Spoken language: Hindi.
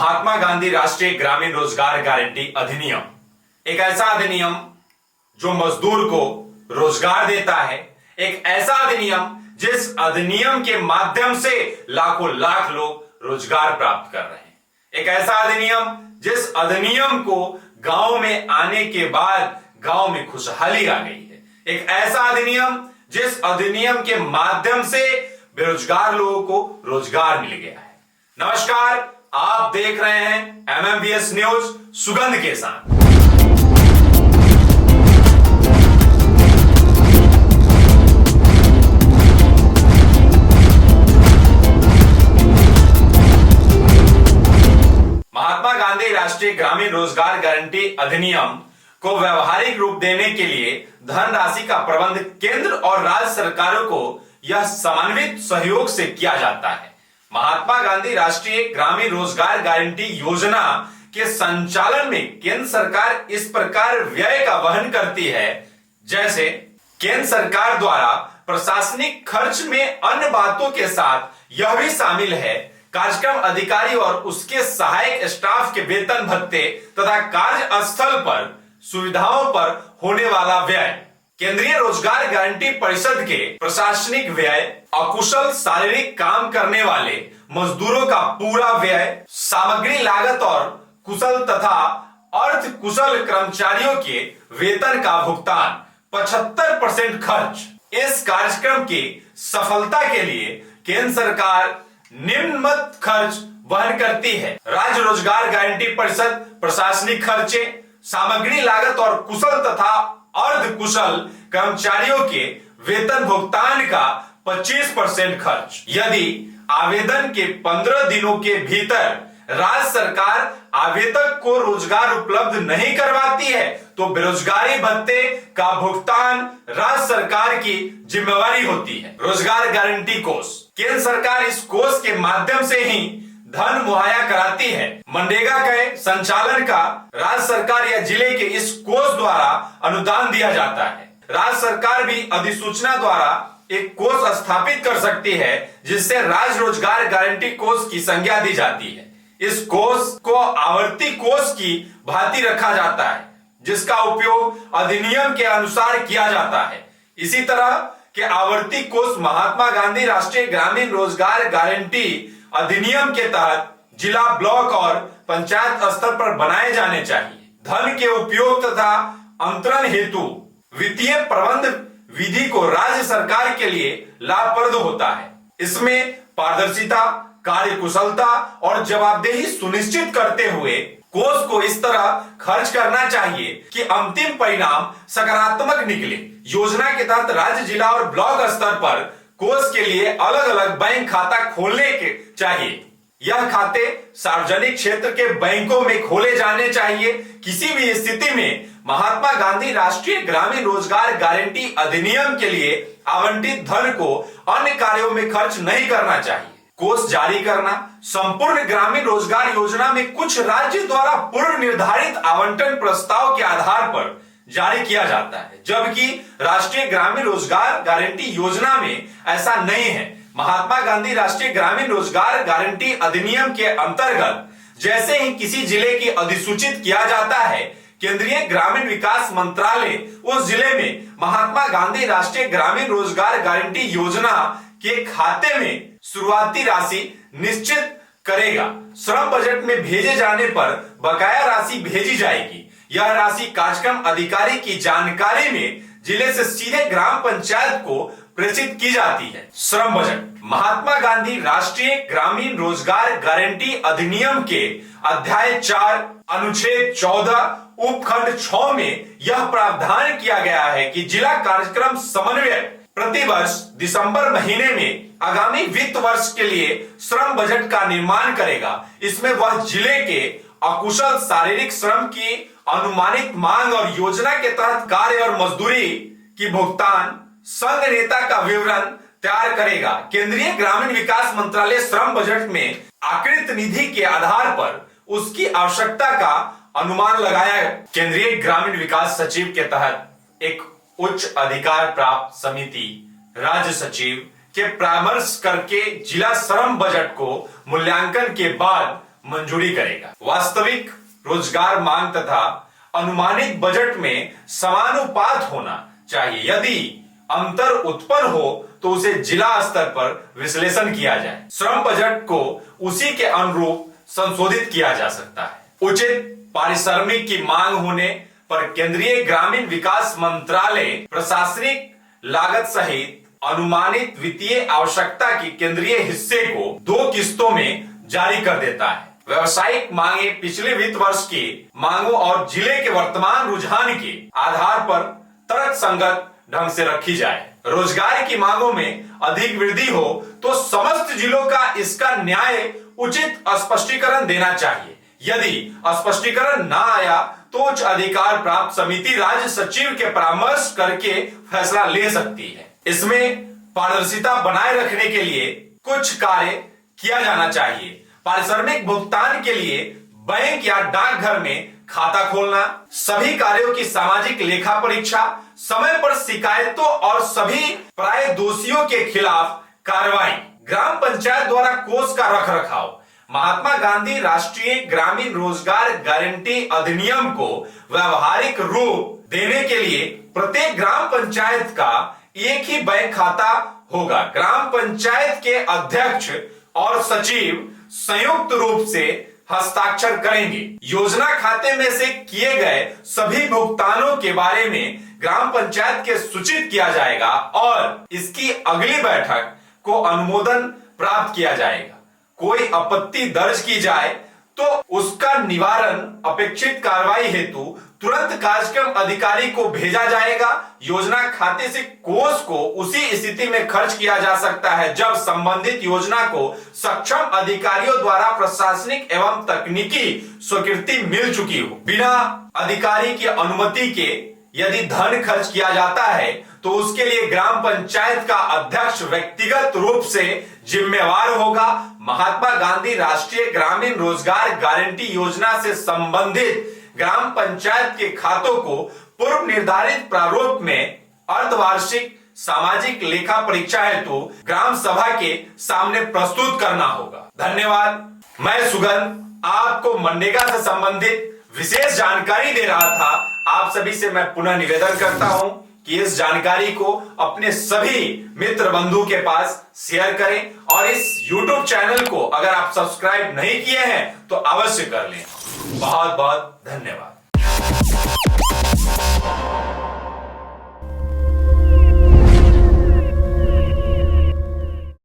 महात्मा गांधी राष्ट्रीय ग्रामीण रोजगार गारंटी अधिनियम एक ऐसा अधिनियम जो मजदूर को रोजगार देता है। एक ऐसा अधिनियम जिस अधिनियम के माध्यम से लाखों लाख लोग रोजगार प्राप्त कर रहे हैं। एक ऐसा अधिनियम जिस अधिनियम को गांव में आने के बाद गांव में खुशहाली आ गई है। एक ऐसा अधिनियम जिस अधिनियम के माध्यम से बेरोजगार लोगों को रोजगार मिल गया है। नमस्कार, आप देख रहे हैं MMBS न्यूज सुगंध के साथ। महात्मा गांधी राष्ट्रीय ग्रामीण रोजगार गारंटी अधिनियम को व्यवहारिक रूप देने के लिए धनराशि का प्रबंध केंद्र और राज्य सरकारों को यह समन्वित सहयोग से किया जाता है। महात्मा गांधी राष्ट्रीय ग्रामीण रोजगार गारंटी योजना के संचालन में केंद्र सरकार इस प्रकार व्यय का वहन करती है, जैसे केंद्र सरकार द्वारा प्रशासनिक खर्च में अन्य बातों के साथ यह भी शामिल है कार्यक्रम अधिकारी और उसके सहायक स्टाफ के वेतन भत्ते तथा कार्यस्थल पर सुविधाओं पर होने वाला व्यय। केंद्रीय रोजगार गारंटी परिषद के प्रशासनिक व्यय, अकुशल शारीरिक काम करने वाले मजदूरों का पूरा व्यय, सामग्री लागत और कुशल तथा अर्ध कुशल कर्मचारियों के वेतन का भुगतान, 75% खर्च। इस कार्यक्रम की सफलता के लिए केंद्र सरकार निम्न मत खर्च वहन करती है। राज्य रोजगार गारंटी परिषद प्रशासनिक खर्चे, सामग्री लागत और कुशल तथा अर्ध कुशल कर्मचारियों के वेतन भुगतान का 25% खर्च। यदि आवेदन के 15 दिनों के भीतर राज्य सरकार आवेदक को रोजगार उपलब्ध नहीं करवाती है तो बेरोजगारी भत्ते का भुगतान राज्य सरकार की जिम्मेवारी होती है। रोजगार गारंटी कोष, केंद्र सरकार इस कोष के माध्यम से ही धन मुहैया कराती है। मनरेगा के संचालन का राज्य सरकार या जिले के इस कोष द्वारा अनुदान दिया जाता है। राज्य सरकार भी अधिसूचना द्वारा एक कोष स्थापित कर सकती है जिससे राज्य रोजगार गारंटी कोष की संज्ञा दी जाती है। इस कोष को आवर्ती कोष की भांति रखा जाता है जिसका उपयोग अधिनियम के अनुसार किया जाता है। इसी तरह के आवर्ती कोष महात्मा गांधी राष्ट्रीय ग्रामीण रोजगार गारंटी अधिनियम के तहत जिला, ब्लॉक और पंचायत स्तर पर बनाए जाने चाहिए। धन के उपयोग तथा अंतरण हेतु वित्तीय प्रबंध विधि को राज्य सरकार के लिए लाभप्रद होता है। इसमें पारदर्शिता, कार्यकुशलता और जवाबदेही सुनिश्चित करते हुए कोष को इस तरह खर्च करना चाहिए कि अंतिम परिणाम सकारात्मक निकले। योजना के तहत राज्य, जिला और ब्लॉक स्तर पर कोष के लिए अलग अलग बैंक खाता खोलने के चाहिए। यह खाते सार्वजनिक क्षेत्र के बैंकों में खोले जाने चाहिए। किसी भी स्थिति में महात्मा गांधी राष्ट्रीय ग्रामीण रोजगार गारंटी अधिनियम के लिए आवंटित धन को अन्य कार्यों में खर्च नहीं करना चाहिए। कोष जारी करना, संपूर्ण ग्रामीण रोजगार योजना में कुछ राज्य द्वारा पूर्व निर्धारित आवंटन प्रस्ताव के आधार पर जारी किया जाता है, जबकि राष्ट्रीय ग्रामीण रोजगार गारंटी योजना में ऐसा नहीं है। महात्मा गांधी राष्ट्रीय ग्रामीण रोजगार गारंटी अधिनियम के अंतर्गत जैसे ही किसी जिले की अधिसूचित किया जाता है, केंद्रीय ग्रामीण विकास मंत्रालय उस जिले में महात्मा गांधी राष्ट्रीय ग्रामीण रोजगार गारंटी योजना के खाते में शुरुआती राशि निश्चित करेगा। श्रम बजट में भेजे जाने पर बकाया राशि भेजी जाएगी। यह राशि कार्यक्रम अधिकारी की जानकारी में जिले से सीधे ग्राम पंचायत को प्रेषित की जाती है। श्रम बजट, महात्मा गांधी राष्ट्रीय ग्रामीण रोजगार गारंटी अधिनियम के अध्याय 4 अनुच्छेद 14 उपखंड 6 में यह प्रावधान किया गया है कि जिला कार्यक्रम समन्वयक प्रतिवर्ष दिसंबर महीने में आगामी वित्त वर्ष के लिए श्रम बजट का निर्माण करेगा। इसमें वह जिले के अकुशल शारीरिक श्रम की अनुमानित मांग और योजना के तहत कार्य और मजदूरी की भुगतान संघ नेता का विवरण तैयार करेगा। केंद्रीय ग्रामीण विकास मंत्रालय श्रम बजट में आकृत निधि के आधार पर उसकी आवश्यकता का अनुमान लगाया। केंद्रीय ग्रामीण विकास सचिव के तहत एक उच्च अधिकार प्राप्त समिति राज्य सचिव के परामर्श करके जिला श्रम बजट को मूल्यांकन के बाद मंजूरी करेगा। वास्तविक रोजगार मांग तथा अनुमानित बजट में समानुपात होना चाहिए। यदि अंतर उत्पन्न हो तो उसे जिला स्तर पर विश्लेषण किया जाए। श्रम बजट को उसी के अनुरूप संशोधित किया जा सकता है। उचित पारिश्रमिक की मांग होने पर केंद्रीय ग्रामीण विकास मंत्रालय प्रशासनिक लागत सहित अनुमानित वित्तीय आवश्यकता की केंद्रीय हिस्से को 2 किस्तों में जारी कर देता है। व्यवसायिक मांगे पिछले वित्त वर्ष की मांगों और जिले के वर्तमान रुझान के आधार पर तर्कसंगत ढंग से रखी जाए। रोजगार की मांगों में अधिक वृद्धि हो तो समस्त जिलों का इसका न्याय उचित स्पष्टीकरण देना चाहिए। यदि स्पष्टीकरण ना आया तो उच्च अधिकार प्राप्त समिति राज्य सचिव के परामर्श करके फैसला ले सकती है। इसमें पारदर्शिता बनाए रखने के लिए कुछ कार्य किया जाना चाहिए। पारिश्रमिक भुगतान के लिए बैंक या डाकघर में खाता खोलना, सभी कार्यों की सामाजिक लेखा परीक्षा, समय पर शिकायतों और सभी प्राय दोषियों के खिलाफ कार्रवाई, ग्राम पंचायत द्वारा कोष का रखरखाव, महात्मा गांधी राष्ट्रीय ग्रामीण रोजगार गारंटी अधिनियम को व्यवहारिक रूप देने के लिए प्रत्येक ग्राम पंचायत का एक ही बैंक खाता होगा। ग्राम पंचायत के अध्यक्ष और सचिव संयुक्त रूप से हस्ताक्षर करेंगे। योजना खाते में से किए गए सभी भुगतानों के बारे में ग्राम पंचायत के सूचित किया जाएगा और इसकी अगली बैठक को अनुमोदन प्राप्त किया जाएगा। कोई आपत्ति दर्ज की जाए तो उसका निवारण अपेक्षित कार्रवाई हेतु तुरंत कार्यक्रम अधिकारी को भेजा जाएगा। योजना खाते से कोष को उसी स्थिति में खर्च किया जा सकता है जब संबंधित योजना को सक्षम अधिकारियों द्वारा प्रशासनिक एवं तकनीकी स्वीकृति मिल चुकी हो। बिना अधिकारी की अनुमति के यदि धन खर्च किया जाता है तो उसके लिए ग्राम पंचायत का अध्यक्ष व्यक्तिगत रूप से जिम्मेवार होगा। महात्मा गांधी राष्ट्रीय ग्रामीण रोजगार गारंटी योजना से संबंधित ग्राम पंचायत के खातों को पूर्व निर्धारित प्रारूप में अर्धवार्षिक सामाजिक लेखा परीक्षा हेतु ग्राम सभा के सामने प्रस्तुत करना होगा। धन्यवाद। मैं सुगंध आपको मनरेगा से संबंधित विशेष जानकारी दे रहा था। आप सभी से मैं पुनः निवेदन करता हूं कि इस जानकारी को अपने सभी मित्र बंधु के पास शेयर करें और इस YouTube चैनल को अगर आप सब्सक्राइब नहीं किए हैं तो अवश्य कर लें। बहुत बहुत धन्यवाद।